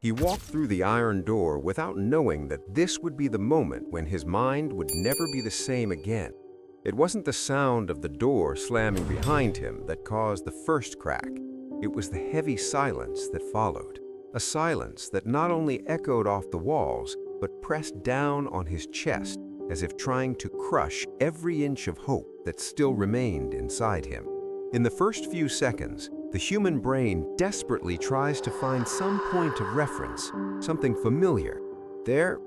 He walked through the iron door without knowing that this would be the moment when his mind would never be the same again. It wasn't the sound of the door slamming behind him that caused the first crack. It was the heavy silence that followed. A silence that not only echoed off the walls, but pressed down on his chest as if trying to crush every inch of hope that still remained inside him. In the first few seconds, the human brain desperately tries to find some point of reference, something familiar. There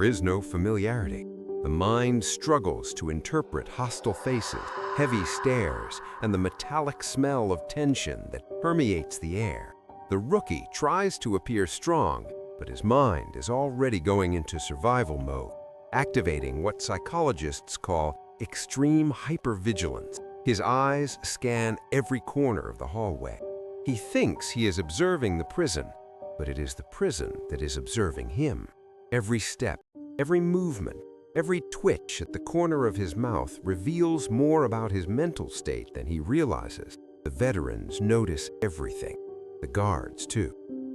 is no familiarity. The mind struggles to interpret hostile faces, heavy stares, and the metallic smell of tension that permeates the air. The rookie tries to appear strong, but his mind is already going into survival mode, activating what psychologists call extreme hypervigilance. His eyes scan every corner of the hallway. He thinks he is observing the prison, but it is the prison that is observing him. Every step, every movement, every twitch at the corner of his mouth reveals more about his mental state than he realizes. The veterans notice everything, the guards too,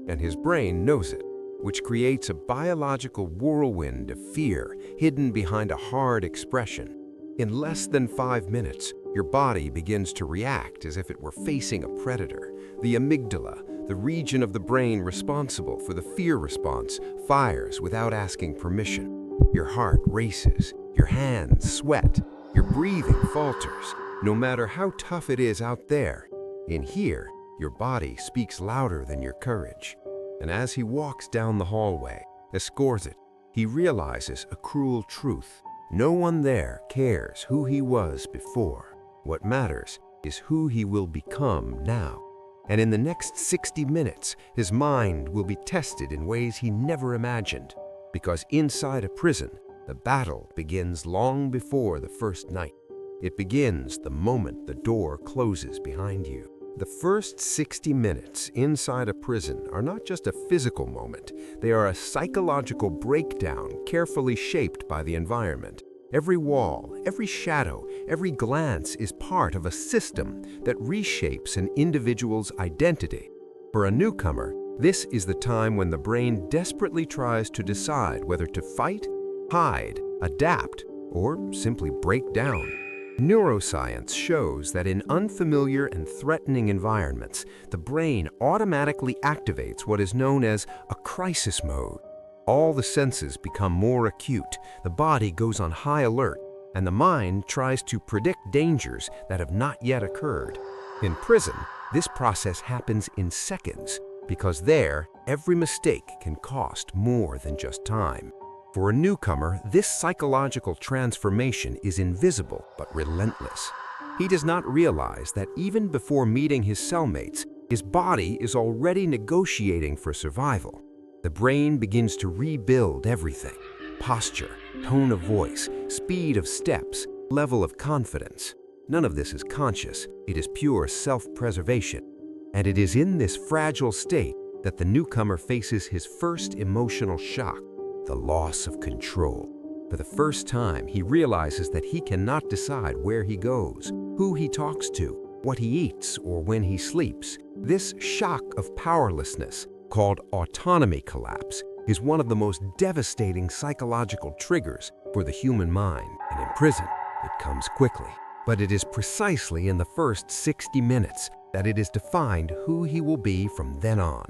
and his brain knows it, which creates a biological whirlwind of fear hidden behind a hard expression. In less than 5 minutes, your body begins to react as if it were facing a predator. The amygdala, the region of the brain responsible for the fear response, fires without asking permission. Your heart races, your hands sweat, your breathing falters. No matter how tough it is out there, in here, your body speaks louder than your courage. And as he walks down the hallway, escorted, he realizes a cruel truth. No one there cares who he was before. What matters is who he will become now. And in the next 60 minutes, his mind will be tested in ways he never imagined. Because inside a prison, the battle begins long before the first night. It begins the moment the door closes behind you. The first 60 minutes inside a prison are not just a physical moment. They are a psychological breakdown carefully shaped by the environment. Every wall, every shadow, every glance is part of a system that reshapes an individual's identity. For a newcomer, this is the time when the brain desperately tries to decide whether to fight, hide, adapt, or simply break down. Neuroscience shows that in unfamiliar and threatening environments, the brain automatically activates what is known as a crisis mode. All the senses become more acute, the body goes on high alert, and the mind tries to predict dangers that have not yet occurred. In prison, this process happens in seconds, because there, every mistake can cost more than just time. For a newcomer, this psychological transformation is invisible but relentless. He does not realize that even before meeting his cellmates, his body is already negotiating for survival. The brain begins to rebuild everything: posture, tone of voice, speed of steps, level of confidence. None of this is conscious. It is pure self-preservation. And it is in this fragile state that the newcomer faces his first emotional shock: the loss of control. For the first time, he realizes that he cannot decide where he goes, who he talks to, what he eats, or when he sleeps. This shock of powerlessness, called autonomy collapse, is one of the most devastating psychological triggers for the human mind. And in prison, it comes quickly. But it is precisely in the first 60 minutes that it is defined who he will be from then on.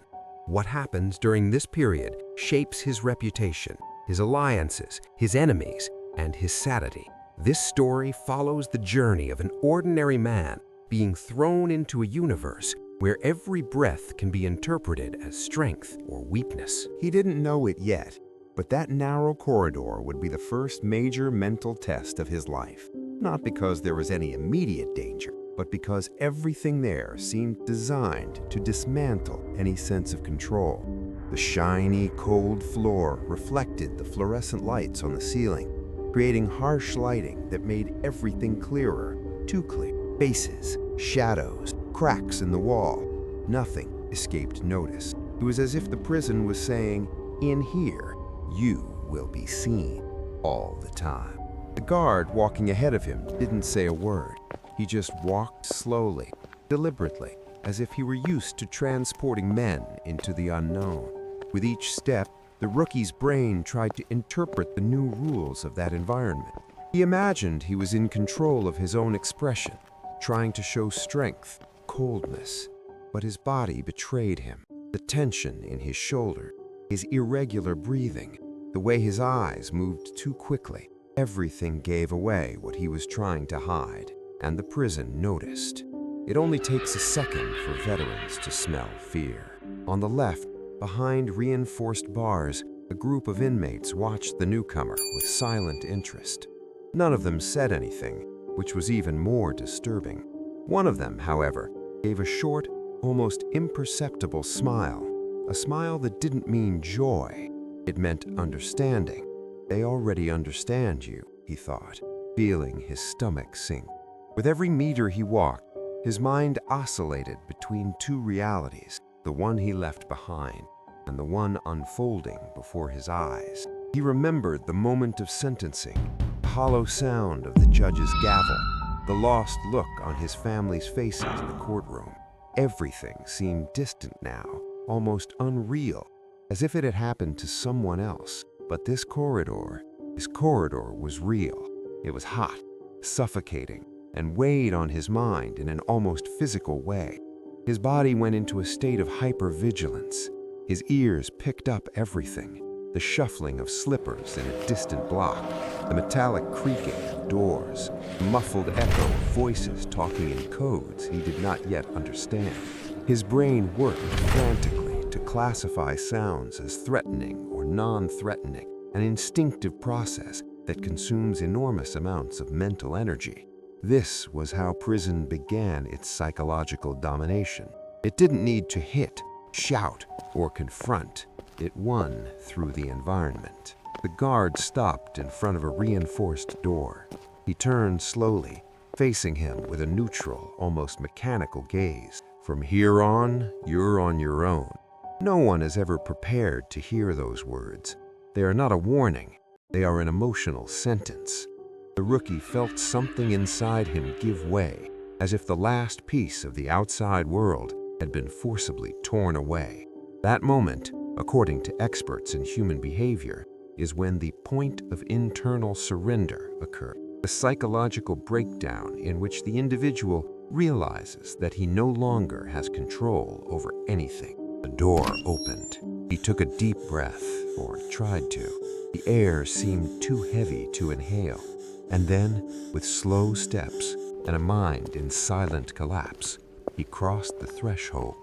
What happens during this period shapes his reputation, his alliances, his enemies, and his sanity. This story follows the journey of an ordinary man being thrown into a universe where every breath can be interpreted as strength or weakness. He didn't know it yet, but that narrow corridor would be the first major mental test of his life. Not because there was any immediate danger, but because everything there seemed designed to dismantle any sense of control. The shiny, cold floor reflected the fluorescent lights on the ceiling, creating harsh lighting that made everything clearer, too clear. Faces, shadows, cracks in the wall. Nothing escaped notice. It was as if the prison was saying, "In here, you will be seen all the time." The guard walking ahead of him didn't say a word. He just walked slowly, deliberately, as if he were used to transporting men into the unknown. With each step, the rookie's brain tried to interpret the new rules of that environment. He imagined he was in control of his own expression, trying to show strength, coldness, but his body betrayed him. The tension in his shoulder, his irregular breathing, the way his eyes moved too quickly, everything gave away what he was trying to hide, and the prison noticed. It only takes a second for veterans to smell fear. On the left, behind reinforced bars, a group of inmates watched the newcomer with silent interest. None of them said anything, which was even more disturbing. One of them, however, gave a short, almost imperceptible smile, a smile that didn't mean joy. It meant understanding. They already understand you, he thought, feeling his stomach sink. With every meter he walked, his mind oscillated between two realities, the one he left behind and the one unfolding before his eyes. He remembered the moment of sentencing, the hollow sound of the judge's gavel, the lost look on his family's faces in the courtroom. Everything seemed distant now, almost unreal, as if it had happened to someone else. But this corridor was real. It was hot, suffocating, and weighed on his mind in an almost physical way. His body went into a state of hypervigilance. His ears picked up everything, the shuffling of slippers in a distant block, the metallic creaking of doors, the muffled echo of voices talking in codes he did not yet understand. His brain worked frantically to classify sounds as threatening or non-threatening, an instinctive process that consumes enormous amounts of mental energy. This was how prison began its psychological domination. It didn't need to hit, shout, or confront. It won through the environment. The guard stopped in front of a reinforced door. He turned slowly, facing him with a neutral, almost mechanical gaze. From here on, you're on your own. No one is ever prepared to hear those words. They are not a warning. They are an emotional sentence. The rookie felt something inside him give way, as if the last piece of the outside world had been forcibly torn away. That moment, according to experts in human behavior, is when the point of internal surrender occurs, the psychological breakdown in which the individual realizes that he no longer has control over anything. The door opened. He took a deep breath, or tried to. The air seemed too heavy to inhale. And then, with slow steps and a mind in silent collapse, he crossed the threshold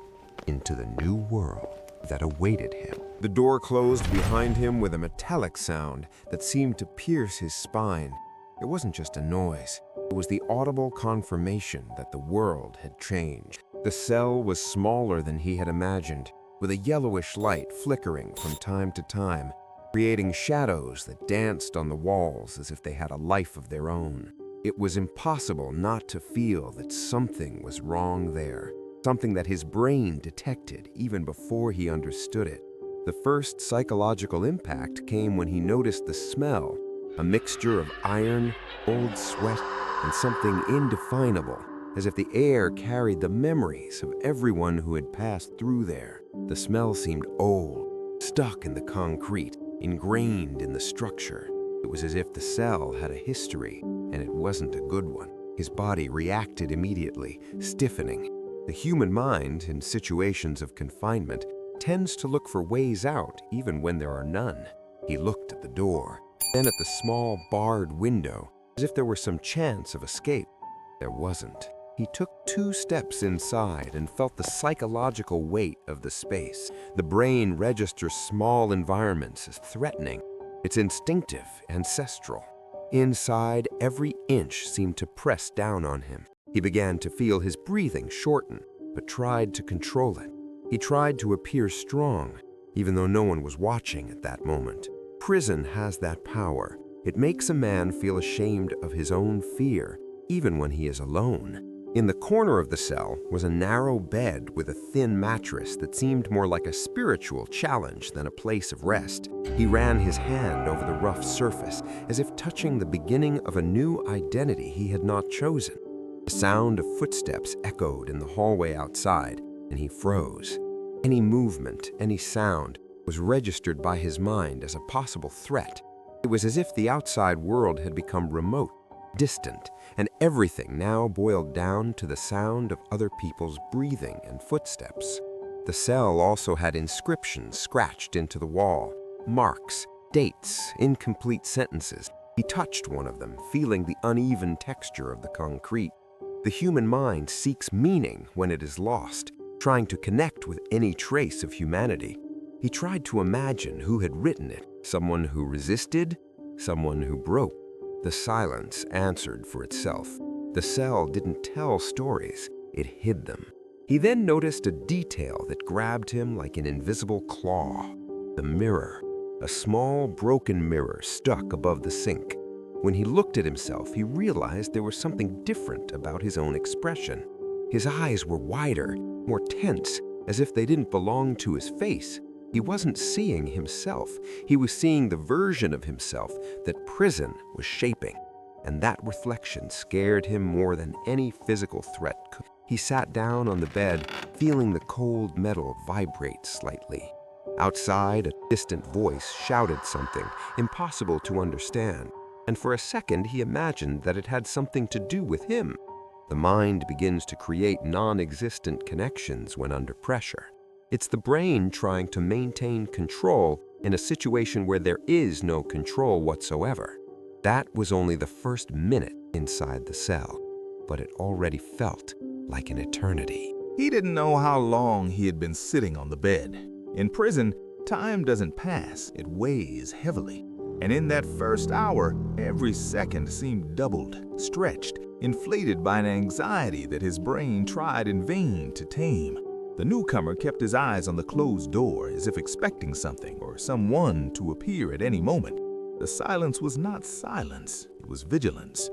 into the new world that awaited him. The door closed behind him with a metallic sound that seemed to pierce his spine. It wasn't just a noise. It was the audible confirmation that the world had changed. The cell was smaller than he had imagined, with a yellowish light flickering from time to time, creating shadows that danced on the walls as if they had a life of their own. It was impossible not to feel that something was wrong there, something that his brain detected even before he understood it. The first psychological impact came when he noticed the smell, a mixture of iron, old sweat, and something indefinable, as if the air carried the memories of everyone who had passed through there. The smell seemed old, stuck in the concrete, ingrained in the structure. It was as if the cell had a history, and it wasn't a good one. His body reacted immediately, stiffening. The human mind, in situations of confinement, tends to look for ways out even when there are none. He looked at the door, then at the small barred window, as if there were some chance of escape. There wasn't. He took 2 steps inside and felt the psychological weight of the space. The brain registers small environments as threatening. It's instinctive, ancestral. Inside, every inch seemed to press down on him. He began to feel his breathing shorten, but tried to control it. He tried to appear strong, even though no one was watching at that moment. Prison has that power. It makes a man feel ashamed of his own fear, even when he is alone. In the corner of the cell was a narrow bed with a thin mattress that seemed more like a spiritual challenge than a place of rest. He ran his hand over the rough surface, as if touching the beginning of a new identity he had not chosen. The sound of footsteps echoed in the hallway outside, and he froze. Any movement, any sound, was registered by his mind as a possible threat. It was as if the outside world had become remote, distant, and everything now boiled down to the sound of other people's breathing and footsteps. The cell also had inscriptions scratched into the wall, marks, dates, incomplete sentences. He touched one of them, feeling the uneven texture of the concrete. The human mind seeks meaning when it is lost, trying to connect with any trace of humanity. He tried to imagine who had written it, someone who resisted, someone who broke. The silence answered for itself. The cell didn't tell stories, it hid them. He then noticed a detail that grabbed him like an invisible claw. The mirror, a small broken mirror stuck above the sink. When he looked at himself, he realized there was something different about his own expression. His eyes were wider, more tense, as if they didn't belong to his face. He wasn't seeing himself. He was seeing the version of himself that prison was shaping. And that reflection scared him more than any physical threat could. He sat down on the bed, feeling the cold metal vibrate slightly. Outside, a distant voice shouted something impossible to understand, and for a second he imagined that it had something to do with him. The mind begins to create non-existent connections when under pressure. It's the brain trying to maintain control in a situation where there is no control whatsoever. That was only the first minute inside the cell, but it already felt like an eternity. He didn't know how long he had been sitting on the bed. In prison, time doesn't pass, it weighs heavily. And in that first hour, every second seemed doubled, stretched, inflated by an anxiety that his brain tried in vain to tame. The newcomer kept his eyes on the closed door as if expecting something or someone to appear at any moment. The silence was not silence, it was vigilance.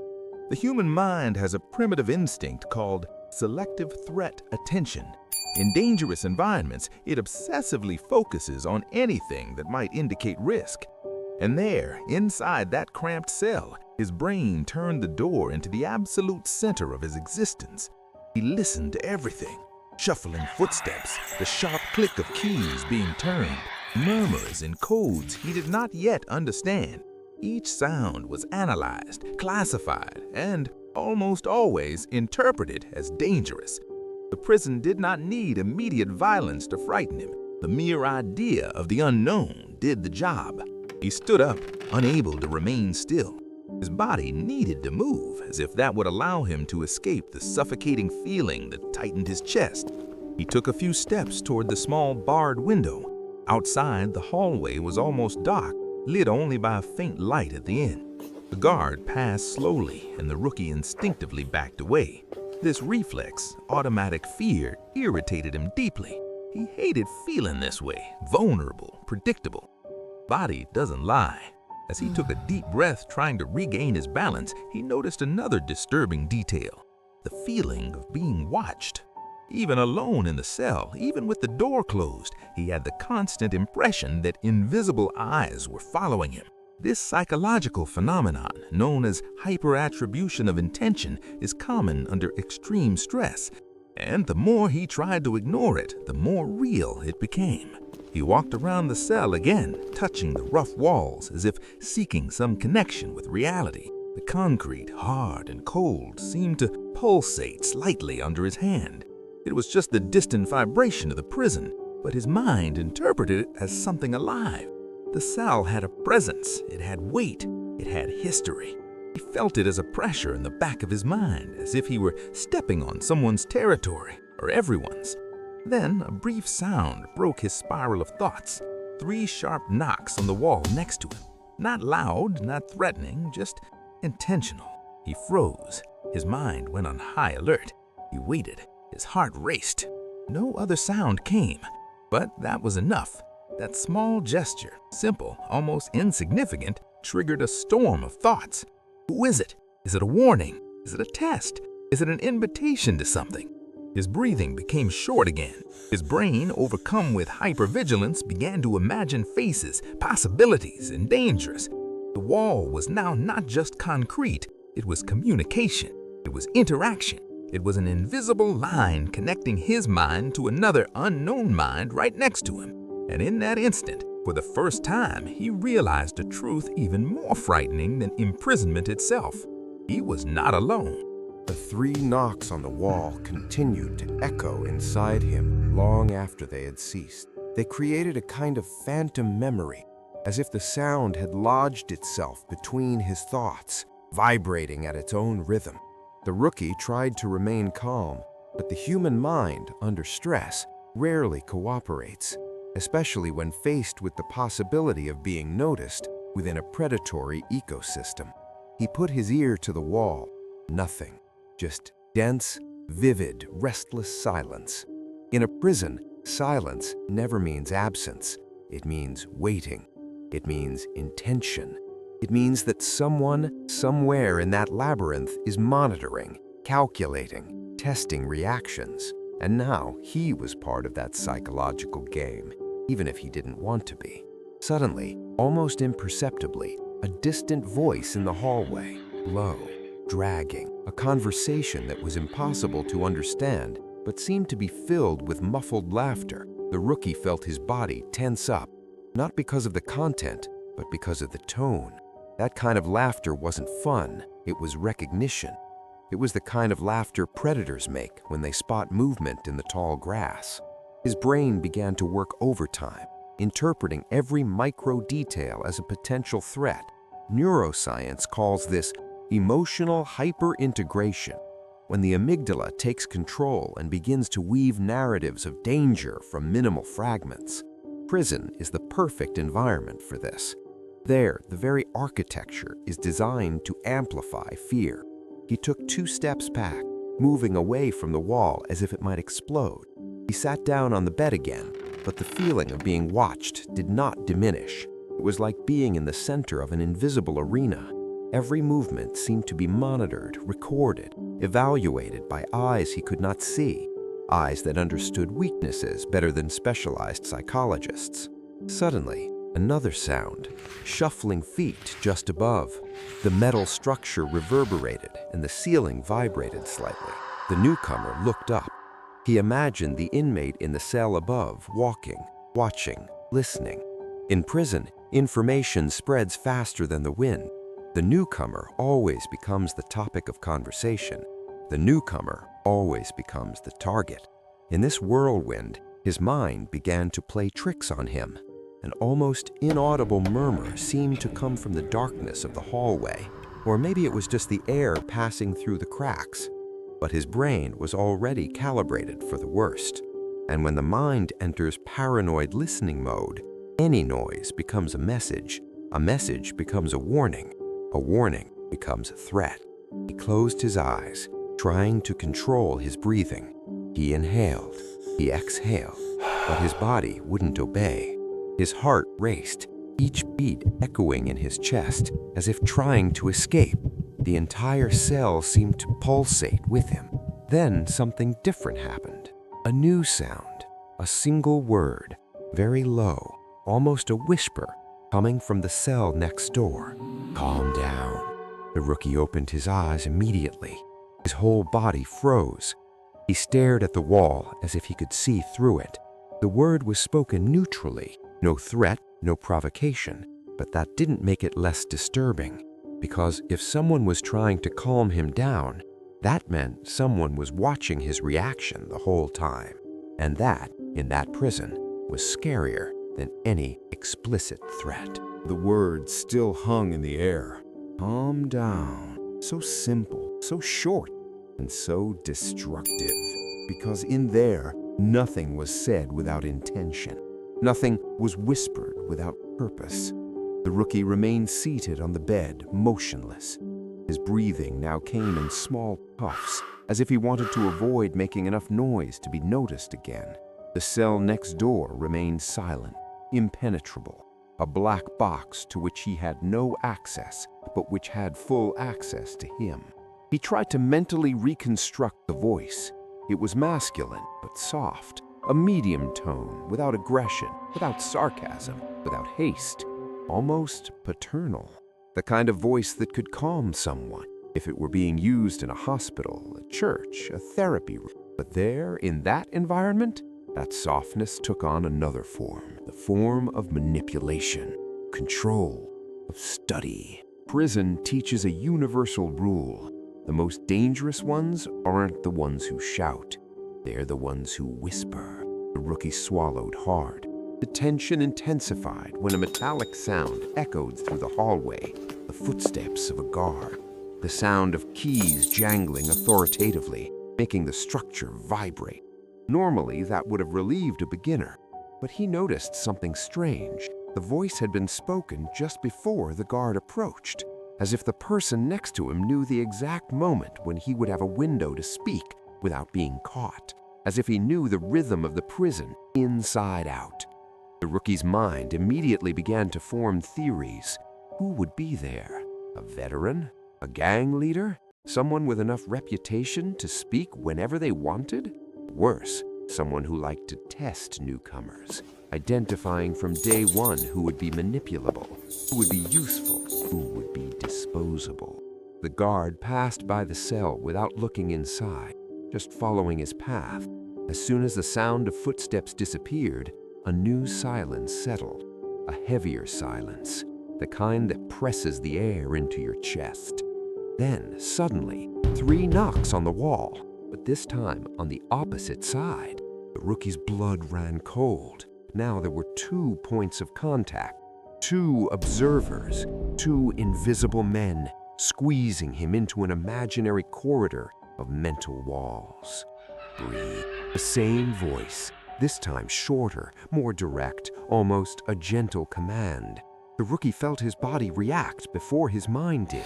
The human mind has a primitive instinct called selective threat attention. In dangerous environments, it obsessively focuses on anything that might indicate risk. And there, inside that cramped cell, his brain turned the door into the absolute center of his existence. He listened to everything. Shuffling footsteps, the sharp click of keys being turned, murmurs and codes he did not yet understand. Each sound was analyzed, classified, and almost always interpreted as dangerous. The prison did not need immediate violence to frighten him. The mere idea of the unknown did the job. He stood up, unable to remain still. His body needed to move, as if that would allow him to escape the suffocating feeling that tightened his chest. He took a few steps toward the small barred window. Outside, the hallway was almost dark, lit only by a faint light at the end. The guard passed slowly, and the rookie instinctively backed away. This reflex, automatic fear, irritated him deeply. He hated feeling this way, vulnerable, predictable. Body doesn't lie. As he took a deep breath trying to regain his balance, he noticed another disturbing detail: the feeling of being watched. Even alone in the cell, even with the door closed, he had the constant impression that invisible eyes were following him. This psychological phenomenon, known as hyperattribution of intention, is common under extreme stress, and the more he tried to ignore it, the more real it became. He walked around the cell again, touching the rough walls as if seeking some connection with reality. The concrete, hard and cold, seemed to pulsate slightly under his hand. It was just the distant vibration of the prison, but his mind interpreted it as something alive. The cell had a presence, it had weight, it had history. He felt it as a pressure in the back of his mind, as if he were stepping on someone's territory, or everyone's. Then a brief sound broke his spiral of thoughts. 3 sharp knocks on the wall next to him. Not loud, not threatening, just intentional. He froze. His mind went on high alert. He waited. His heart raced. No other sound came, but that was enough. That small gesture, simple, almost insignificant, triggered a storm of thoughts. Who is it? Is it a warning? Is it a test? Is it an invitation to something? His breathing became short again. His brain, overcome with hypervigilance, began to imagine faces, possibilities, and dangers. The wall was now not just concrete, it was communication. It was interaction. It was an invisible line connecting his mind to another unknown mind right next to him. And in that instant, for the first time, he realized a truth even more frightening than imprisonment itself. He was not alone. The 3 knocks on the wall continued to echo inside him long after they had ceased. They created a kind of phantom memory, as if the sound had lodged itself between his thoughts, vibrating at its own rhythm. The rookie tried to remain calm, but the human mind, under stress, rarely cooperates, especially when faced with the possibility of being noticed within a predatory ecosystem. He put his ear to the wall. Nothing. Just dense, vivid, restless silence. In a prison, silence never means absence. It means waiting. It means intention. It means that someone, somewhere in that labyrinth is monitoring, calculating, testing reactions. And now he was part of that psychological game, even if he didn't want to be. Suddenly, almost imperceptibly, a distant voice in the hallway, low, dragging, a conversation that was impossible to understand, but seemed to be filled with muffled laughter. The rookie felt his body tense up, not because of the content, but because of the tone. That kind of laughter wasn't fun, it was recognition. It was the kind of laughter predators make when they spot movement in the tall grass. His brain began to work overtime, interpreting every micro detail as a potential threat. Neuroscience calls this emotional hyperintegration, when the amygdala takes control and begins to weave narratives of danger from minimal fragments. Prison is the perfect environment for this. There, the very architecture is designed to amplify fear. He took 2 steps back, moving away from the wall as if it might explode. He sat down on the bed again, but the feeling of being watched did not diminish. It was like being in the center of an invisible arena. Every movement seemed to be monitored, recorded, evaluated by eyes he could not see, eyes that understood weaknesses better than specialized psychologists. Suddenly, another sound, shuffling feet just above. The metal structure reverberated and the ceiling vibrated slightly. The newcomer looked up. He imagined the inmate in the cell above, walking, watching, listening. In prison, information spreads faster than the wind. The newcomer always becomes the topic of conversation. The newcomer always becomes the target. In this whirlwind, his mind began to play tricks on him. An almost inaudible murmur seemed to come from the darkness of the hallway, or maybe it was just the air passing through the cracks. But his brain was already calibrated for the worst. And when the mind enters paranoid listening mode, any noise becomes a message becomes a warning becomes a threat. He closed his eyes, trying to control his breathing. He inhaled, he exhaled, but his body wouldn't obey. His heart raced, each beat echoing in his chest, as if trying to escape. The entire cell seemed to pulsate with him. Then something different happened. A new sound, a single word, very low, almost a whisper, coming from the cell next door. Calm down. The rookie opened his eyes immediately. His whole body froze. He stared at the wall as if he could see through it. The word was spoken neutrally, no threat, no provocation, but that didn't make it less disturbing, because if someone was trying to calm him down, that meant someone was watching his reaction the whole time. And that, in that prison, was scarier than any explicit threat. The words still hung in the air. Calm down. So simple, so short, and so destructive. Because in there, nothing was said without intention. Nothing was whispered without purpose. The rookie remained seated on the bed, motionless. His breathing now came in small puffs, as if he wanted to avoid making enough noise to be noticed again. The cell next door remained silent, impenetrable, a black box to which he had no access, but which had full access to him. He tried to mentally reconstruct the voice. It was masculine, but soft, a medium tone, without aggression, without sarcasm, without haste, almost paternal. The kind of voice that could calm someone if it were being used in a hospital, a church, a therapy room. But there, in that environment, that softness took on another form, the form of manipulation, control, of study. Prison teaches a universal rule. The most dangerous ones aren't the ones who shout. They're the ones who whisper. The rookie swallowed hard. The tension intensified when a metallic sound echoed through the hallway, the footsteps of a guard, the sound of keys jangling authoritatively, making the structure vibrate. Normally, that would have relieved a beginner, but he noticed something strange. The voice had been spoken just before the guard approached, as if the person next to him knew the exact moment when he would have a window to speak without being caught, as if he knew the rhythm of the prison inside out. The rookie's mind immediately began to form theories. Who would be there? A veteran? A gang leader? Someone with enough reputation to speak whenever they wanted? Worse, someone who liked to test newcomers, identifying from day one who would be manipulable, who would be useful, who would be disposable. The guard passed by the cell without looking inside, just following his path. As soon as the sound of footsteps disappeared, a new silence settled, a heavier silence, the kind that presses the air into your chest. Then, suddenly, 3 knocks on the wall, but this time on the opposite side. The rookie's blood ran cold. Now there were 2 points of contact, 2 observers, 2 invisible men, squeezing him into an imaginary corridor of mental walls. Breathe. The same voice, this time shorter, more direct, almost a gentle command. The rookie felt his body react before his mind did.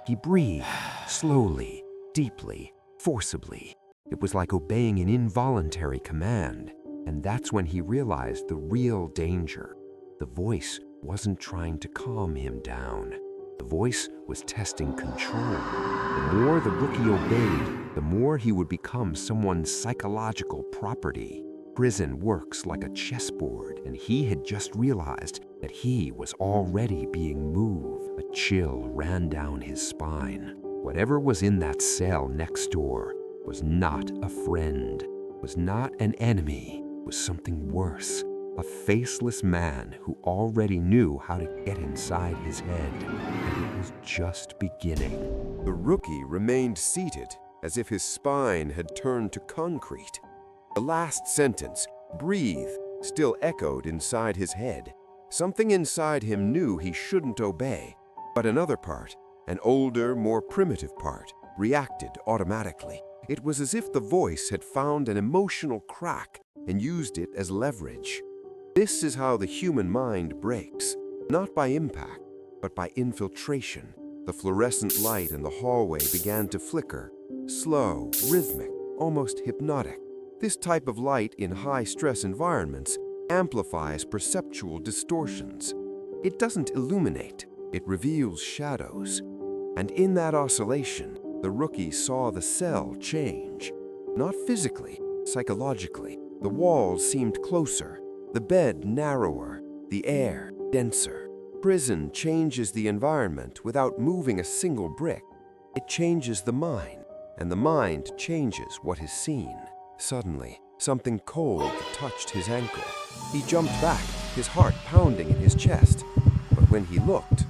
He breathed, slowly, deeply, forcibly. It was like obeying an involuntary command, and that's when he realized the real danger. The voice wasn't trying to calm him down. The voice was testing control. The more the rookie obeyed, the more he would become someone's psychological property. Prison works like a chessboard, and he had just realized that he was already being moved. A chill ran down his spine. Whatever was in that cell next door was not a friend, was not an enemy, was something worse. A faceless man who already knew how to get inside his head, and it was just beginning. The rookie remained seated, as if his spine had turned to concrete. The last sentence, "breathe," still echoed inside his head. Something inside him knew he shouldn't obey, but another part, an older, more primitive part, reacted automatically. It was as if the voice had found an emotional crack and used it as leverage. This is how the human mind breaks, not by impact, but by infiltration. The fluorescent light in the hallway began to flicker, slow, rhythmic, almost hypnotic. This type of light in high-stress environments amplifies perceptual distortions. It doesn't illuminate, it reveals shadows. And in that oscillation, the rookie saw the cell change. Not physically, psychologically. The walls seemed closer, the bed narrower, the air denser. Prison changes the environment without moving a single brick. It changes the mind, and the mind changes what is seen. Suddenly, something cold touched his ankle. He jumped back, his heart pounding in his chest. But when he looked,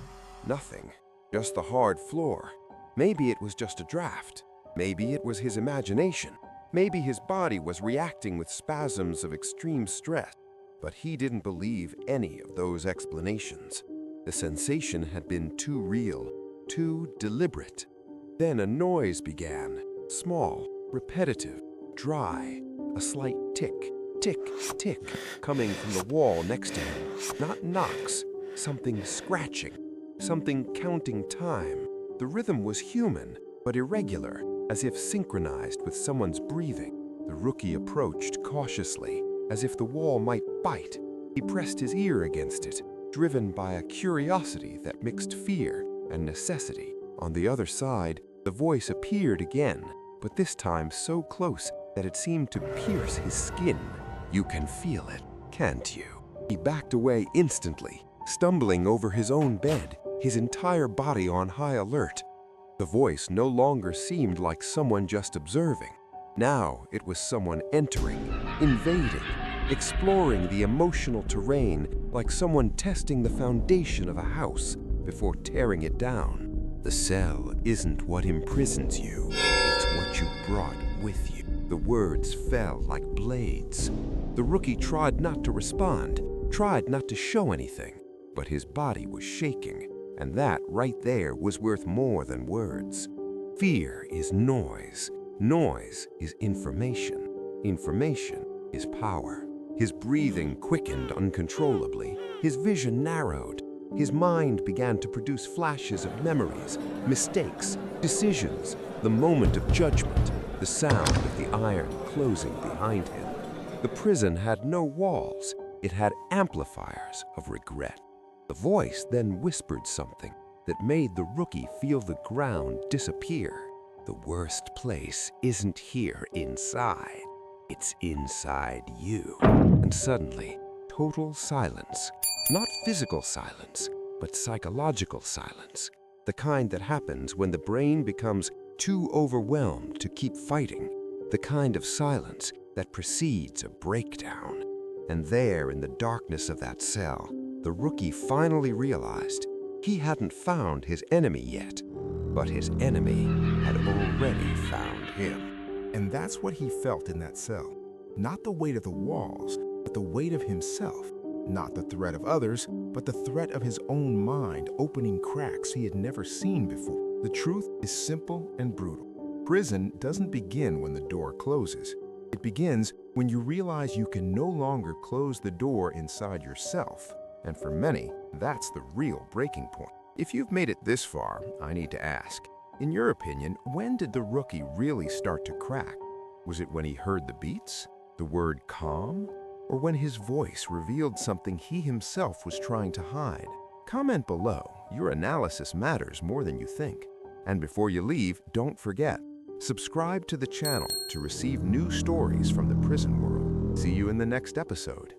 nothing, just the hard floor. Maybe it was just a draft. Maybe it was his imagination. Maybe his body was reacting with spasms of extreme stress. But he didn't believe any of those explanations. The sensation had been too real, too deliberate. Then a noise began, small, repetitive, dry, a slight tick, tick, tick, coming from the wall next to him. Not knocks, something scratching, something counting time. The rhythm was human, but irregular, as if synchronized with someone's breathing. The rookie approached cautiously, as if the wall might bite. He pressed his ear against it, driven by a curiosity that mixed fear and necessity. On the other side, the voice appeared again, but this time so close that it seemed to pierce his skin. "You can feel it, can't you?" He backed away instantly, stumbling over his own bed, his entire body on high alert. The voice no longer seemed like someone just observing. Now it was someone entering, invading, exploring the emotional terrain like someone testing the foundation of a house before tearing it down. The cell isn't what imprisons you, it's what you brought with you. The words fell like blades. The rookie tried not to respond, tried not to show anything, but his body was shaking, and that right there was worth more than words. Fear is noise. Noise is information. Information is power. His breathing quickened uncontrollably. His vision narrowed. His mind began to produce flashes of memories, mistakes, decisions, the moment of judgment, the sound of the iron closing behind him. The prison had no walls. It had amplifiers of regret. The voice then whispered something that made the rookie feel the ground disappear. The worst place isn't here inside. It's inside you. And suddenly, total silence. Not physical silence, but psychological silence. The kind that happens when the brain becomes too overwhelmed to keep fighting. The kind of silence that precedes a breakdown. And there, in the darkness of that cell, the rookie finally realized he hadn't found his enemy yet, but his enemy had already found him. And that's what he felt in that cell. Not the weight of the walls, but the weight of himself. Not the threat of others, but the threat of his own mind opening cracks he had never seen before. The truth is simple and brutal. Prison doesn't begin when the door closes. It begins when you realize you can no longer close the door inside yourself. And for many, that's the real breaking point. If you've made it this far, I need to ask, in your opinion, when did the rookie really start to crack? Was it when he heard the beats, the word calm, or when his voice revealed something he himself was trying to hide? Comment below. Your analysis matters more than you think. And before you leave, don't forget, subscribe to the channel to receive new stories from the prison world. See you in the next episode.